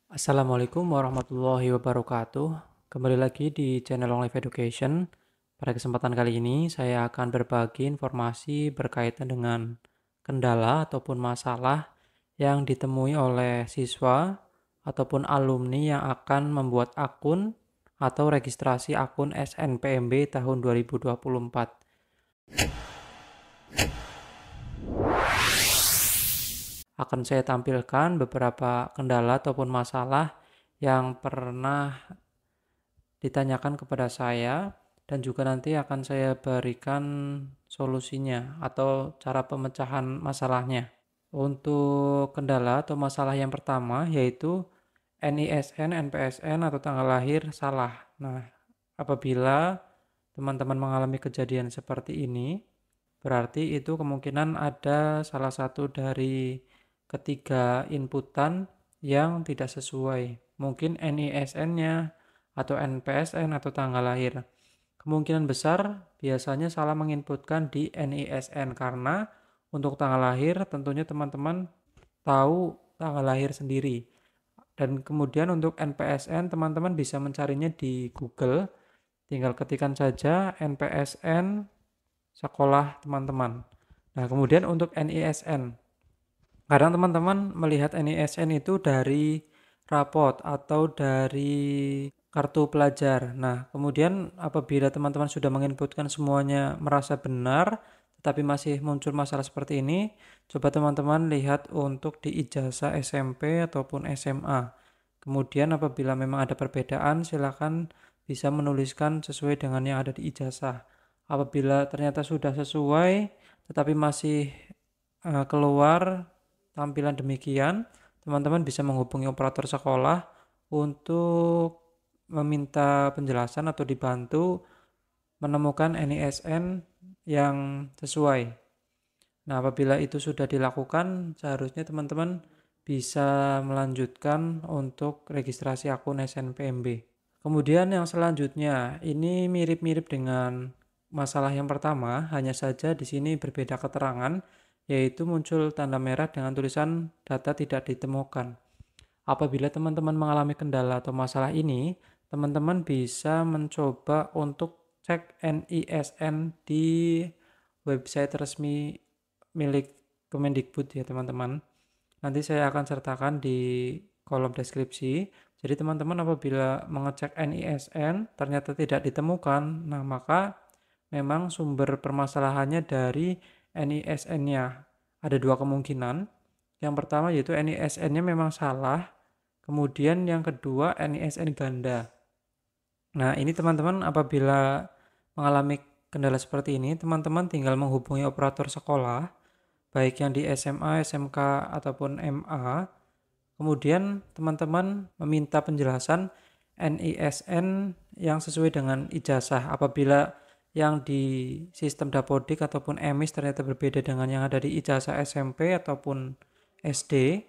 Assalamualaikum warahmatullahi wabarakatuh. Kembali lagi di channel Long Life Education. Pada kesempatan kali ini, saya akan berbagi informasi berkaitan dengan kendala ataupun masalah yang ditemui oleh siswa ataupun alumni yang akan membuat akun atau registrasi akun SNPMB tahun 2024. Akan saya tampilkan beberapa kendala ataupun masalah yang pernah ditanyakan kepada saya dan juga nanti akan saya berikan solusinya atau cara pemecahan masalahnya. Untuk kendala atau masalah yang pertama yaitu NISN, NPSN atau tanggal lahir salah. Nah, apabila teman-teman mengalami kejadian seperti ini, berarti itu kemungkinan ada salah satu dari ketiga inputan yang tidak sesuai. Mungkin NISN-nya atau NPSN atau tanggal lahir. Kemungkinan besar biasanya salah menginputkan di NISN karena untuk tanggal lahir tentunya teman-teman tahu tanggal lahir sendiri. Dan kemudian untuk NPSN teman-teman bisa mencarinya di Google. Tinggal ketikkan saja NPSN sekolah teman-teman. Nah, kemudian untuk NISN. Kadang teman-teman melihat NISN itu dari rapot atau dari kartu pelajar. Nah, kemudian apabila teman-teman sudah menginputkan semuanya merasa benar, tetapi masih muncul masalah seperti ini, coba teman-teman lihat untuk di ijazah SMP ataupun SMA. Kemudian apabila memang ada perbedaan, silakan bisa menuliskan sesuai dengan yang ada di ijazah. Apabila ternyata sudah sesuai, tetapi masih keluar tampilan demikian, teman-teman bisa menghubungi operator sekolah untuk meminta penjelasan atau dibantu menemukan NISN yang sesuai. Nah, apabila itu sudah dilakukan, seharusnya teman-teman bisa melanjutkan untuk registrasi akun SNPMB. Kemudian yang selanjutnya, ini mirip-mirip dengan masalah yang pertama, hanya saja di sini berbeda keterangan, yaitu muncul tanda merah dengan tulisan data tidak ditemukan. Apabila teman-teman mengalami kendala atau masalah ini, teman-teman bisa mencoba untuk cek NISN di website resmi milik Kemendikbud ya teman-teman. Nanti saya akan sertakan di kolom deskripsi. Jadi teman-teman apabila mengecek NISN ternyata tidak ditemukan, nah maka memang sumber permasalahannya dari NISN-nya. Ada dua kemungkinan. Yang pertama yaitu NISN-nya memang salah, kemudian yang kedua NISN ganda. Nah, ini teman-teman apabila mengalami kendala seperti ini, teman-teman tinggal menghubungi operator sekolah, baik yang di SMA, SMK, ataupun MA. Kemudian teman-teman meminta penjelasan NISN yang sesuai dengan ijazah. Apabila yang di sistem Dapodik ataupun EMIS ternyata berbeda dengan yang ada di ijazah SMP ataupun SD,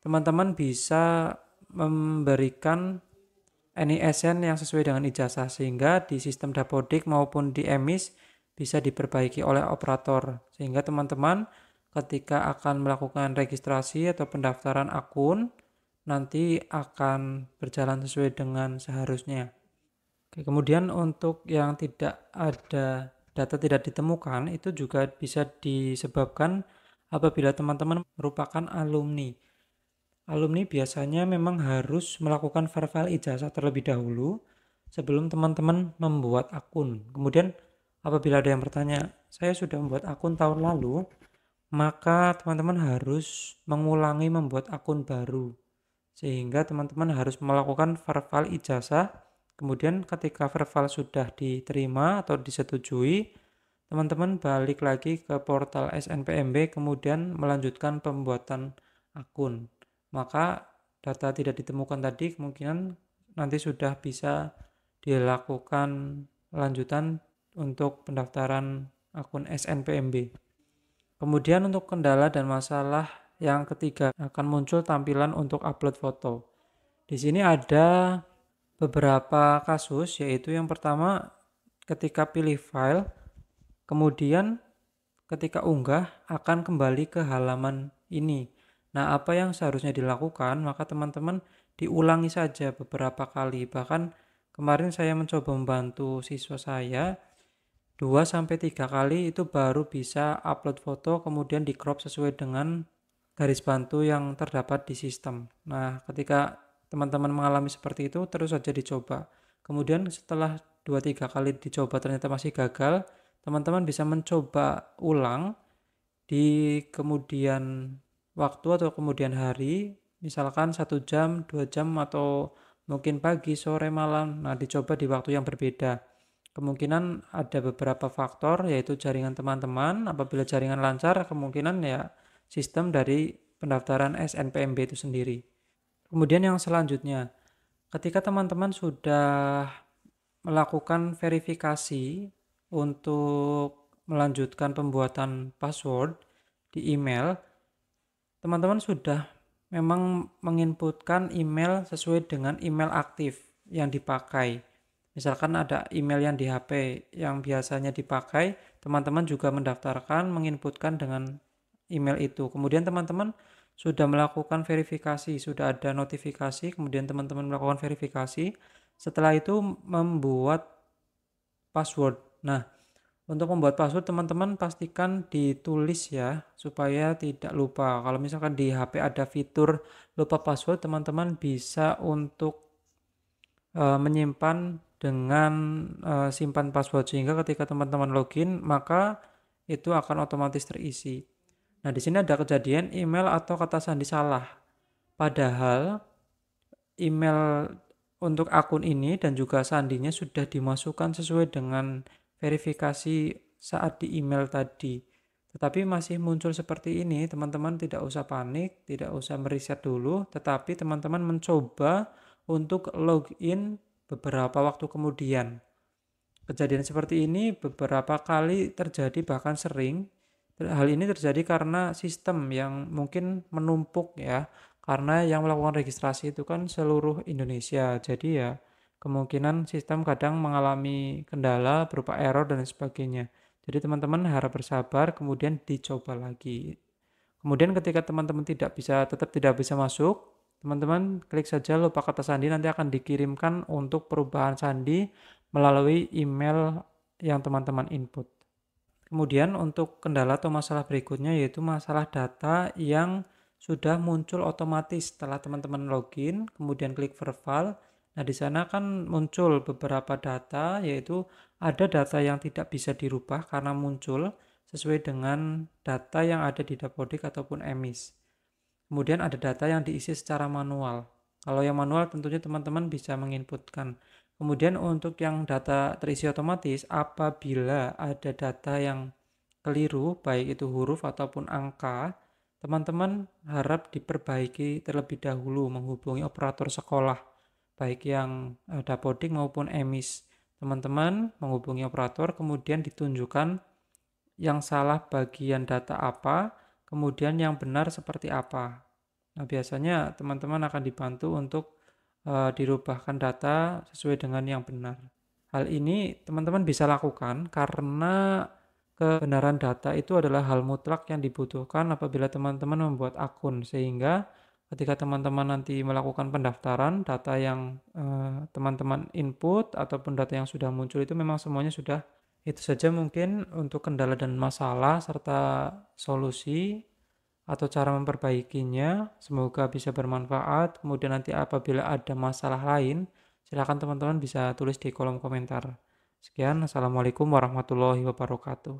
teman-teman bisa memberikan NISN yang sesuai dengan ijazah sehingga di sistem Dapodik maupun di EMIS bisa diperbaiki oleh operator sehingga teman-teman ketika akan melakukan registrasi atau pendaftaran akun nanti akan berjalan sesuai dengan seharusnya. Oke, kemudian untuk yang tidak ada data tidak ditemukan itu juga bisa disebabkan apabila teman-teman merupakan alumni. Alumni biasanya memang harus melakukan verify ijazah terlebih dahulu sebelum teman-teman membuat akun. Kemudian apabila ada yang bertanya, saya sudah membuat akun tahun lalu, maka teman-teman harus mengulangi membuat akun baru. Sehingga teman-teman harus melakukan verify ijazah. Kemudian ketika verify sudah diterima atau disetujui, teman-teman balik lagi ke portal SNPMB kemudian melanjutkan pembuatan akun. Maka data tidak ditemukan tadi kemungkinan nanti sudah bisa dilakukan lanjutan untuk pendaftaran akun SNPMB. Kemudian untuk kendala dan masalah yang ketiga akan muncul tampilan untuk upload foto. Di sini ada beberapa kasus, yaitu yang pertama ketika pilih file, kemudian ketika unggah akan kembali ke halaman ini. Nah, apa yang seharusnya dilakukan, maka teman-teman diulangi saja beberapa kali. Bahkan kemarin saya mencoba membantu siswa saya 2 sampai 3 kali itu baru bisa upload foto kemudian di-crop sesuai dengan garis bantu yang terdapat di sistem. Nah, ketika teman-teman mengalami seperti itu, terus saja dicoba. Kemudian setelah 2-3 kali dicoba ternyata masih gagal, teman-teman bisa mencoba ulang di kemudian waktu atau kemudian hari, misalkan 1 jam, 2 jam, atau mungkin pagi, sore, malam. Nah, dicoba di waktu yang berbeda. Kemungkinan ada beberapa faktor, yaitu jaringan teman-teman. Apabila jaringan lancar, kemungkinan ya sistem dari pendaftaran SNPMB itu sendiri. Kemudian yang selanjutnya, ketika teman-teman sudah melakukan verifikasi untuk melanjutkan pembuatan password di email, teman-teman sudah memang menginputkan email sesuai dengan email aktif yang dipakai. Misalkan ada email yang di HP yang biasanya dipakai, teman-teman juga mendaftarkan, menginputkan dengan email itu. Kemudian teman-teman sudah melakukan verifikasi, sudah ada notifikasi, kemudian teman-teman melakukan verifikasi. Setelah itu membuat password. Nah, untuk membuat password teman-teman pastikan ditulis ya, supaya tidak lupa. Kalau misalkan di HP ada fitur lupa password, teman-teman bisa untuk menyimpan dengan simpan password, sehingga ketika teman-teman login maka itu akan otomatis terisi. Nah, di sini ada kejadian email atau kata sandi salah. Padahal email untuk akun ini dan juga sandinya sudah dimasukkan sesuai dengan verifikasi saat di email tadi. Tetapi masih muncul seperti ini, teman-teman tidak usah panik, tidak usah meriset dulu, tetapi teman-teman mencoba untuk login beberapa waktu kemudian. Kejadian seperti ini beberapa kali terjadi, bahkan sering. Hal ini terjadi karena sistem yang mungkin menumpuk ya, karena yang melakukan registrasi itu kan seluruh Indonesia. Jadi ya kemungkinan sistem kadang mengalami kendala berupa error dan sebagainya. Jadi teman-teman harap bersabar, kemudian dicoba lagi. Kemudian ketika teman-teman tetap tidak bisa masuk, teman-teman klik saja lupa kata sandi, nanti akan dikirimkan untuk perubahan sandi melalui email yang teman-teman input. Kemudian untuk kendala atau masalah berikutnya yaitu masalah data yang sudah muncul otomatis setelah teman-teman login, kemudian klik verify. Nah, di sana kan muncul beberapa data, yaitu ada data yang tidak bisa dirubah karena muncul sesuai dengan data yang ada di Dapodik ataupun EMIS. Kemudian ada data yang diisi secara manual. Kalau yang manual tentunya teman-teman bisa menginputkan. Kemudian untuk yang data terisi otomatis, apabila ada data yang keliru, baik itu huruf ataupun angka, teman-teman harap diperbaiki terlebih dahulu menghubungi operator sekolah, baik yang Dapodik maupun EMIS. Teman-teman menghubungi operator, kemudian ditunjukkan yang salah bagian data apa, kemudian yang benar seperti apa. Nah, biasanya teman-teman akan dibantu untuk dirubahkan data sesuai dengan yang benar. Hal ini teman-teman bisa lakukan karena kebenaran data itu adalah hal mutlak yang dibutuhkan apabila teman-teman membuat akun, sehingga ketika teman-teman nanti melakukan pendaftaran, data yang teman-teman input ataupun data yang sudah muncul itu memang semuanya sudah. Itu saja mungkin untuk kendala dan masalah serta solusi atau cara memperbaikinya. Semoga bisa bermanfaat. Kemudian nanti apabila ada masalah lain, silakan teman-teman bisa tulis di kolom komentar. Sekian, Assalamualaikum warahmatullahi wabarakatuh.